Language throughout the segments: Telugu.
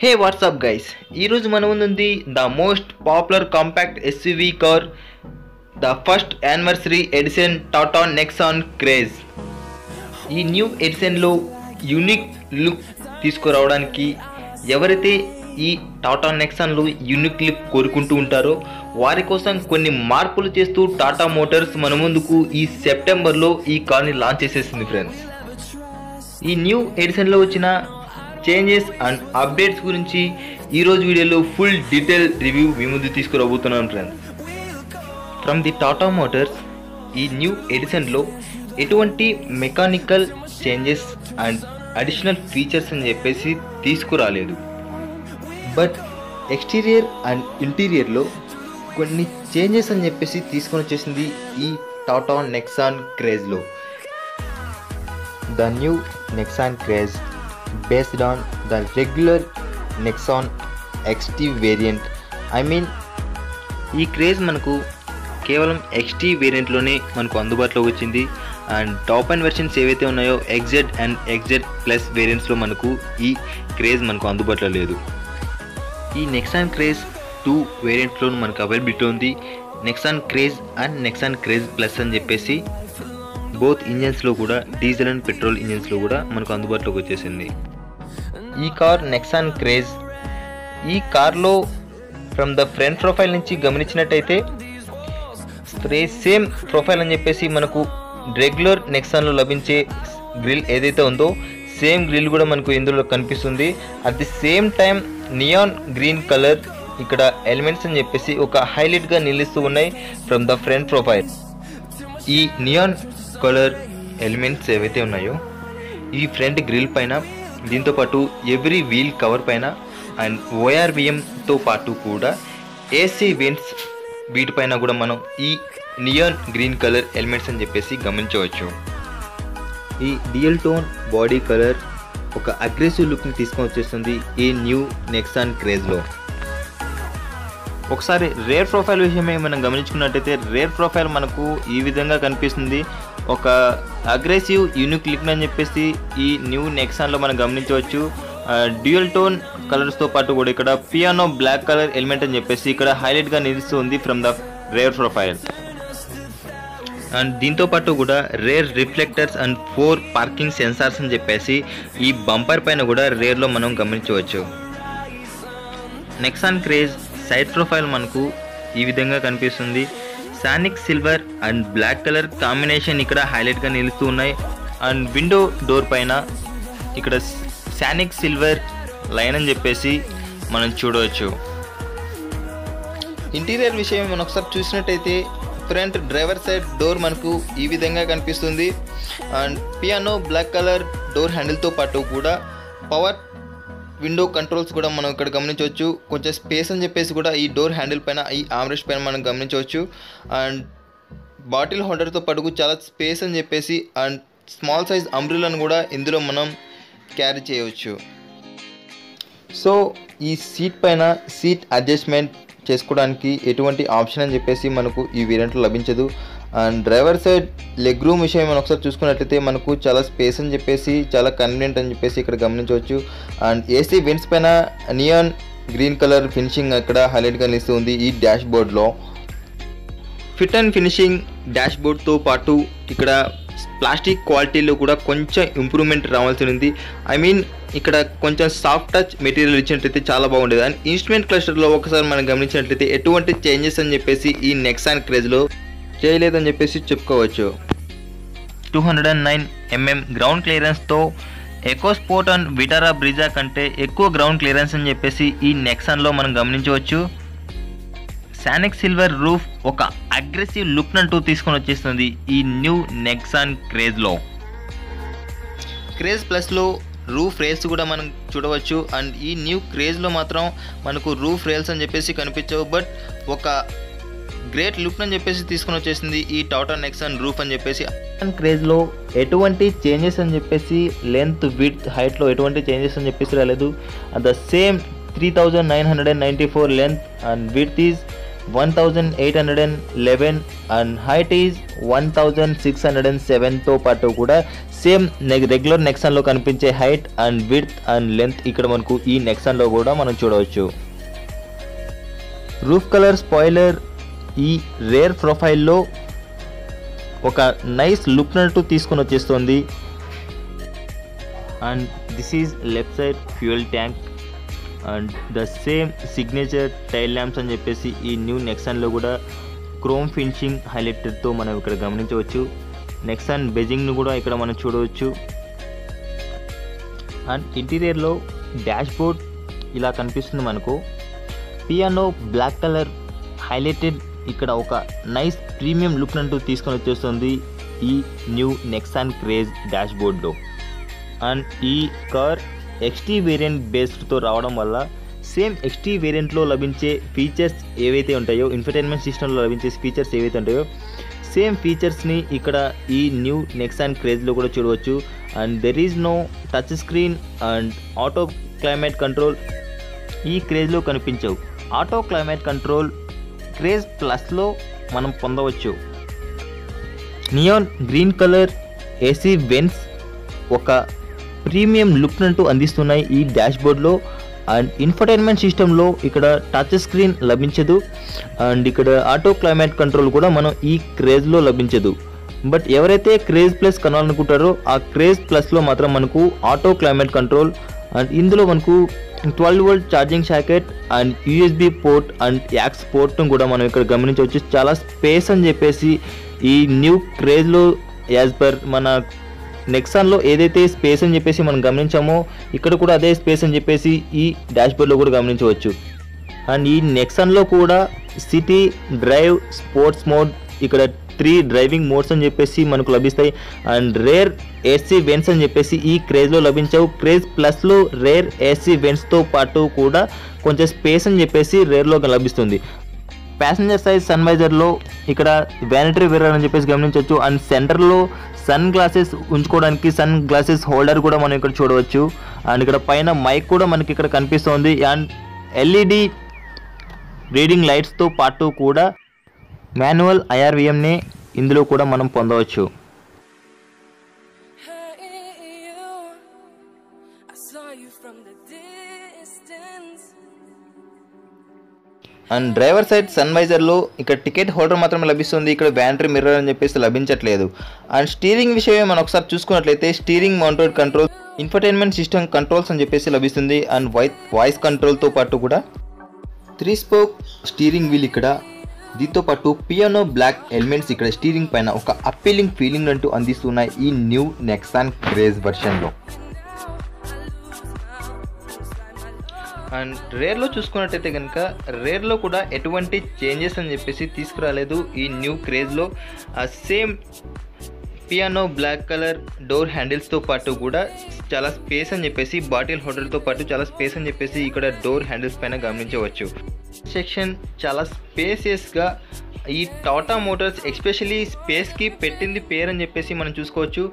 Hey, what's up guys? ఈరోజు మన ముందు ఉంది the most popular compact SUV car, the first anniversary edition Tata Nexon Kraz. ఈ న్యూ ఎడిషన్లో యూనిక్ లుక్ తీసుకురావడానికి ఎవరైతే ఈ టాటా నెక్సాన్లో యూనిక్ లుక్ కోరుకుంటూ ఉంటారో వారి కోసం కొన్ని మార్పులు చేస్తూ టాటా మోటార్స్ మన ముందుకు ఈ సెప్టెంబర్లో ఈ కార్ని లాంచ్ చేసేసింది ఫ్రెండ్స్. ఈ న్యూ ఎడిషన్లో వచ్చిన చేంజెస్ అండ్ అప్డేట్స్ గురించి ఈరోజు వీడియోలో ఫుల్ డీటెయిల్ రివ్యూ మీ ముందు తీసుకురాబోతున్నాను friends. From the Tata Motors ఈ న్యూ ఎడిషన్లో ఎటువంటి mechanical changes and additional features అని చెప్పేసి తీసుకురాలేదు. బట్ ఎక్స్టీరియర్ అండ్ ఇంటీరియర్లో కొన్ని చేంజెస్ అని చెప్పేసి తీసుకొని వచ్చేసింది ఈ టాటా నెక్సాన్ క్రేజ్లో. The new Nexon Kraz based on the regular Nexon XT variant. ఈ క్రేజ్ మనకు కేవలం XT వేరియంట్లోనే మనకు అందుబాటులోకి వచ్చింది. అండ్ టాప్ అండ్ వెర్షన్స్ ఏవైతే ఉన్నాయో XZ అండ్ XZ ప్లస్ వేరియంట్స్లో మనకు ఈ క్రేజ్ మనకు అందుబాటులో లేదు. ఈ నెక్సాన్ క్రేజ్ 2 వేరియంట్లో మనకు అవైలబిలిటీ ఉంది. Nexon craze and Nexon craze plus అని చెప్పేసి బోత్ ఇంజన్స్లో కూడా డీజిల్ అండ్ పెట్రోల్ ఇంజన్స్లో కూడా మనకు అందుబాటులోకి వచ్చేసింది. ఈ కార్ నెక్సాన్ క్రేజ్. ఈ కార్లో ఫ్రమ్ ద ఫ్రంట్ ప్రొఫైల్ నుంచి గమనించినట్టయితే సేమ్ ప్రొఫైల్ అని చెప్పేసి మనకు రెగ్యులర్ నెక్సాన్లో లభించే గ్రిల్ ఏదైతే ఉందో సేమ్ గ్రిల్ కూడా మనకు ఇందులో కనిపిస్తుంది. At the same time neon green colour ఇక్కడ ఎలిమెంట్స్ అని చెప్పేసి ఒక హైలైట్గా నిలుస్తూ ఉన్నాయి ఫ్రమ్ ద ఫ్రంట్ ప్రొఫైల్. ఈ నియాన్ కలర్ ఎలిమెంట్స్ ఏవైతే ఉన్నాయో ఈ ఫ్రంట్ గ్రిల్ పైన, దీంతోపాటు ఎవ్రీ వీల్ కవర్ పైన అండ్ ORVMతో పాటు కూడా AC వెంట్స్ వీటిపైన కూడా మనం ఈ నియాన్ గ్రీన్ కలర్ ఎలిమెంట్స్ అని చెప్పేసి గమనించవచ్చు. ఈ డ్యూయల్ టోన్ బాడీ కలర్ ఒక అగ్రెసివ్ లుక్ని తీసుకొని వచ్చేస్తుంది ఈ న్యూ నెక్సాన్ క్రేజ్లో. ఒకసారి రేర్ ప్రొఫైల్ విషయమే మనం గమనించుకున్నట్టయితే రేర్ ప్రొఫైల్ మనకు ఈ విధంగా కనిపిస్తుంది. ఒక అగ్రెసివ్ యూనిక్ లుక్ అని చెప్పేసి ఈ న్యూ నెక్సాన్లో మనం గమనించవచ్చు. డ్యూయల్ టోన్ కలర్స్తో పాటు కూడా ఇక్కడ పియానో బ్లాక్ కలర్ ఎలిమెంట్ అని చెప్పేసి ఇక్కడ హైలైట్గా నిలుస్తుంది from the rare profile. And దీంతో పాటు కూడా rare reflectors and 4 parking sensors అని చెప్పేసి ఈ బంపర్ పైన కూడా రేర్లో మనం గమనించవచ్చు. నెక్సాన్ క్రేజ్ సైడ్ ప్రొఫైల్ మనకు ఈ విధంగా కనిపిస్తుంది. Sonic silver and black colour combination ఇక్కడ హైలైట్గా నిలుస్తూ ఉన్నాయి. అండ్ విండో డోర్ పైన ఇక్కడ సానిక్ సిల్వర్ లైన్ అని చెప్పేసి మనం చూడవచ్చు. ఇంటీరియర్ విషయం మనం ఒకసారి చూసినట్టయితే ఫ్రంట్ డ్రైవర్ సైడ్ డోర్ మనకు ఈ విధంగా కనిపిస్తుంది. And piano black colour door హ్యాండిల్తో పాటు కూడా పవర్ విండో కంట్రోల్స్ కూడా మనం ఇక్కడ గమనించవచ్చు. కొంచెం స్పేస్ అని చెప్పేసి కూడా ఈ డోర్ హ్యాండిల్ పైన, ఈ ఆమ్రెస్ట్ పైన మనం గమనించవచ్చు. అండ్ బాటిల్ హోల్డర్తో పాటు చాలా స్పేస్ అని చెప్పేసి అండ్ స్మాల్ సైజ్ అంబ్రెల్లాను కూడా ఇందులో మనం క్యారీ చేయవచ్చు. సో ఈ సీట్ పైన సీట్ అడ్జస్ట్మెంట్ చేసుకోవడానికి ఎటువంటి ఆప్షన్ అని చెప్పేసి మనకు ఈ వేరియంట్లో లభించదు. And driver side leg room విషయం మనం ఒకసారి చూసుకున్నట్లయితే మనకు చాలా స్పేస్ అని చెప్పేసి చాలా కన్వీనియంట్ అని చెప్పేసి ఇక్కడ గమనించవచ్చు. అండ్ AC వెంట్స్ పైన నియాన్ గ్రీన్ కలర్ ఫినిషింగ్ అక్కడ హైలైట్గా నిలుస్తుంది ఈ డాష్ బోర్డ్లో. ఫిట్ అండ్ ఫినిషింగ్ డాష్ బోర్డ్తో పాటు ఇక్కడ ప్లాస్టిక్ క్వాలిటీలో కూడా కొంచెం ఇంప్రూవ్మెంట్ రావాల్సి ఉంది. ఇక్కడ కొంచెం సాఫ్ట్ టచ్ మెటీరియల్ ఇచ్చినట్లయితే చాలా బాగుండేది. అండ్ ఇన్స్ట్రుమెంట్ క్లస్టర్లో ఒకసారి మనం గమనించినట్లయితే ఎటువంటి చేంజెస్ అని చెప్పేసి ఈ నెక్సాన్ క్రేజ్లో చేయలేదని చెప్పేసి చెప్పుకోవచ్చు. 209 mm గ్రౌండ్ క్లియరెన్స్తో ఎకోస్పోర్ట్ అండ్ విటారా బ్రిజా కంటే ఎక్కువ గ్రౌండ్ క్లియరెన్స్ అని చెప్పేసి ఈ నెక్సాన్లో మనం గమనించవచ్చు. సానిక్ సిల్వర్ రూఫ్ ఒక అగ్రెసివ్ లుక్ అంటూ తీసుకొని వచ్చేస్తుంది ఈ న్యూ నెక్సాన్ క్రేజ్లో. క్రేజ్ ప్లస్లో రూఫ్ రేల్స్ కూడా మనం చూడవచ్చు. అండ్ ఈ న్యూ క్రేజ్లో మాత్రం మనకు రూఫ్ రేల్స్ అని చెప్పేసి కనిపించవు. బట్ ఒక గ్రేట్ లుక్ అని చెప్పేసి తీసుకొని వచ్చేసింది ఈ టాటా నెక్సాన్ రూఫ్ అని చెప్పేసి. క్రేజ్లో ఎటువంటి చేంజెస్ అని చెప్పేసి లెంత్ విడ్త్ హైట్లో ఎటువంటి చేంజెస్ అని చెప్పేసి రాలేదు. The same 3994 length and width is 1811 and height is 1607తో పాటు కూడా సేమ్ రెగ్యులర్ నెక్సాన్లో కనిపించే height and width and length ఇక్కడ మనకు ఈ నెక్సాన్లో కూడా మనం చూడవచ్చు. రూఫ్ కలర్ స్పాయిలర్ ఈ రేర్ ప్రొఫైల్లో ఒక నైస్ లుక్ నట్టు తీసుకొని వచ్చేస్తుంది. And this is left side fuel tank and the same signature tail lamps అని చెప్పేసి ఈ న్యూ నెక్సాన్లో కూడా క్రోమ్ ఫినిషింగ్ హైలైటర్తో మనం ఇక్కడ గమనించవచ్చు. నెక్సాన్ బెజింగ్ను కూడా ఇక్కడ మనం చూడవచ్చు. అండ్ ఇంటీరియర్లో డాష్ బోర్డ్ ఇలా కనిపిస్తుంది మనకు. పియానో బ్లాక్ కలర్ హైలైటెడ్ ఇక్కడ ఒక నైస్ ప్రీమియం లుక్ అంటూ తీసుకొని వచ్చేస్తుంది ఈ న్యూ నెక్సాన్ క్రేజ్ డాష్ బోర్డ్లో. అండ్ ఈ కార్ ఎక్స్టీ వేరియంట్ బేస్డ్తో రావడం వల్ల సేమ్ ఎక్స్టీ వేరియంట్లో లభించే ఫీచర్స్ ఏవైతే ఉంటాయో, ఇన్ఫర్టైన్మెంట్ సిస్టంలో లభించే ఫీచర్స్ ఏవైతే ఉంటాయో సేమ్ ఫీచర్స్ని ఇక్కడ ఈ న్యూ నెక్సాన్ క్రేజ్లో కూడా చూడవచ్చు. And there is no touch screen and auto climate control ఈ క్రేజ్లో కనిపించవు. ఆటో క్లైమేట్ కంట్రోల్ క్రేజ్ ప్లస్లో మనం పొందవచ్చు. Neon green colour AC vents ఒక ప్రీమియం లుక్ అంటూ అందిస్తున్నాయి ఈ డాష్ బోర్డ్లో. అండ్ ఇన్ఫర్టైన్మెంట్ సిస్టంలో ఇక్కడ టచ్ స్క్రీన్ లభించదు అండ్ ఇక్కడ ఆటో క్లైమేట్ కంట్రోల్ కూడా మనం ఈ క్రేజ్లో లభించదు. బట్ ఎవరైతే క్రేజ్ ప్లస్ కొనాలనుకుంటారో ఆ క్రేజ్ ప్లస్లో మాత్రం మనకు ఆటో క్లైమేట్ కంట్రోల్ అండ్ ఇందులో మనకు 12 volt charging socket and USB port and aux పోర్ట్ను కూడా మనం ఇక్కడ గమనించవచ్చు. చాలా స్పేస్ అని చెప్పేసి ఈ న్యూ క్రేజ్లో యాజ్ పర్ మన నెక్సాన్లో ఏదైతే స్పేస్ అని చెప్పేసి మనం గమనించామో ఇక్కడ కూడా అదే స్పేస్ అని చెప్పేసి ఈ డాష్ బోర్డ్లో కూడా గమనించవచ్చు. అండ్ ఈ నెక్సాన్లో కూడా సిటీ, డ్రైవ్, స్పోర్ట్స్ మోడ్ ఇక్కడ 3 డ్రైవింగ్ మోడ్స్ అని చెప్పేసి మనకు లభిస్తాయి. అండ్ రేర్ ఏసీ వెంట్స్ అని చెప్పేసి ఈ క్రేజ్లో లభించావు. క్రేజ్ ప్లస్లో రేర్ ఏసీ వెంట్స్తో పాటు కూడా కొంచెం స్పేస్ అని చెప్పేసి రేర్లో లభిస్తుంది. ప్యాసింజర్ సైజ్ సన్వైజర్లో ఇక్కడ వ్యానిటరీ మిర్రర్ అని చెప్పేసి గమనించవచ్చు. అండ్ సెంటర్లో సన్ గ్లాసెస్ ఉంచుకోవడానికి సన్ గ్లాసెస్ హోల్డర్ కూడా మనం ఇక్కడ చూడవచ్చు. అండ్ ఇక్కడ పైన మైక్ కూడా మనకి ఇక్కడ కనిపిస్తుంది. అండ్ ఎల్ఈడి రీడింగ్ లైట్స్తో పాటు కూడా మాన్యువల్ ఐఆర్విఎంని ఇందులో కూడా మనం పొందవచ్చు. అండ్ డ్రైవర్ సైడ్ సన్వైజర్లో ఇక్కడ టికెట్ హోల్డర్ మాత్రమే లభిస్తుంది. ఇక్కడ వ్యానిటరీ మిర్రర్ అని చెప్పేసి లభించట్లేదు. అండ్ స్టీరింగ్ విషయమే మనం ఒకసారి చూసుకున్నట్లయితే steering mounted control, infotainment system controls అని చెప్పేసి లభిస్తుంది. అండ్ వాయిస్ కంట్రోల్తో పాటు కూడా 3 స్పోక్ స్టీరింగ్ వీల్ ఇక్కడ. దీంతో పాటు పియానో బ్లాక్ ఎలిమెంట్స్ ఇక్కడ స్టీరింగ్ పైన ఒక అప్పీలింగ్ ఫీలింగ్ అంటూ అందిస్తున్నాయి ఈ న్యూ నెక్సాన్ క్రేజ్ వర్షన్లో. అండ్ రేర్లో చూసుకున్నట్టయితే కనుక రేర్లో కూడా ఎటువంటి చేంజెస్ అని చెప్పేసి తీసుకురాలేదు ఈ న్యూ క్రేజ్లో. Same piano black colour door హ్యాండిల్స్తో పాటు కూడా చాలా స్పేస్ అని చెప్పేసి బాటిల్ హోల్డర్తో పాటు చాలా స్పేస్ అని చెప్పేసి ఇక్కడ డోర్ హ్యాండిల్స్ పైన గమనించవచ్చు. సెక్షన్ చాలా స్పేసియస్గా ఈ టాటా మోటార్స్ ఎస్పెషలీ స్పేస్కి పెట్టింది పేరు అని చెప్పేసి మనం చూసుకోవచ్చు.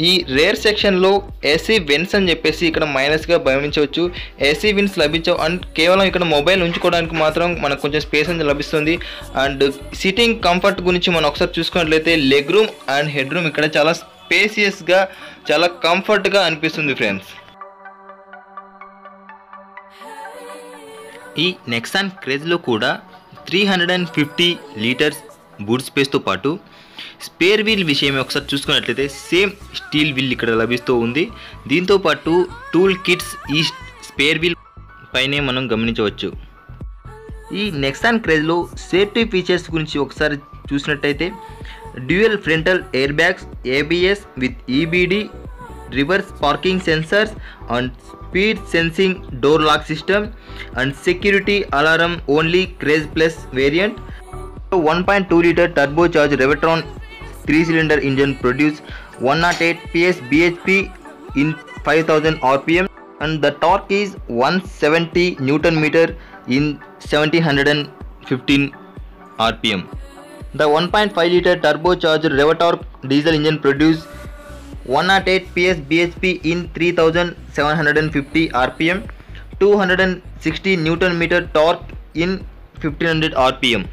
ఈ రేర్ సెక్షన్లో ఏసీ వెంట్స్ అని చెప్పేసి ఇక్కడ మైనస్గా గమనించవచ్చు. ఏసీ విన్స్ లభించవు అండ్ కేవలం ఇక్కడ మొబైల్ ఉంచుకోవడానికి మాత్రం మనకు కొంచెం స్పేస్ అనేది లభిస్తుంది. అండ్ సిట్టింగ్ కంఫర్ట్ గురించి మనం ఒకసారి చూసుకున్నట్లయితే leg room and head room ఇక్కడ చాలా స్పేసియస్గా చాలా కంఫర్ట్గా అనిపిస్తుంది ఫ్రెండ్స్. ఈ నెక్సాన్ క్రేజ్లో కూడా 350 లీటర్స్ బూట్ స్పేస్తో పాటు స్పేర్ వీల్ విషయం ఒకసారి చూసుకున్నట్లయితే సేమ్ స్టీల్ వీల్ ఇక్కడ లభిస్తూ ఉంది. దీంతో పాటు టూల్ కిట్స్ ఈ స్పేర్ వీల్ పైనే మనం గమనించవచ్చు. ఈ నెక్సాన్ క్రేజ్లో సేఫ్టీ ఫీచర్స్ గురించి ఒకసారి చూసినట్టయితే dual frontal air bags, ABS with EBD, reverse parking sensors and speed sensing door lock system and security alarm only Kraz plus variant. 1.2 liter turbocharged Revetron 3-cylinder engine produce 108 PS bhp in 5000 rpm and the torque is 170 Newton meter in 1715 rpm. The 1.5 liter turbocharged Revetorque diesel engine produce 108 PS bhp in 3750 rpm, 260 Newton meter torque in 1500 rpm.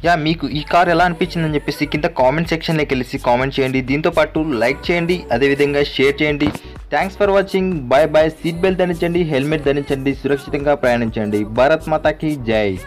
Yeah మీకు ఈ కార్ ఎలా అనిపించిందని చెప్పేసి కింద కామెంట్ సెక్షన్లోకి వెళ్ళి కామెంట్ చేయండి. దీంతోపాటు లైక్ చేయండి, అదేవిధంగా షేర్ చేయండి. Thanks for watching. Bye bye. Seat belt ధరించండి, హెల్మెట్ ధరించండి, సురక్షితంగా ప్రయాణించండి. భారత్ మాతాకి జై.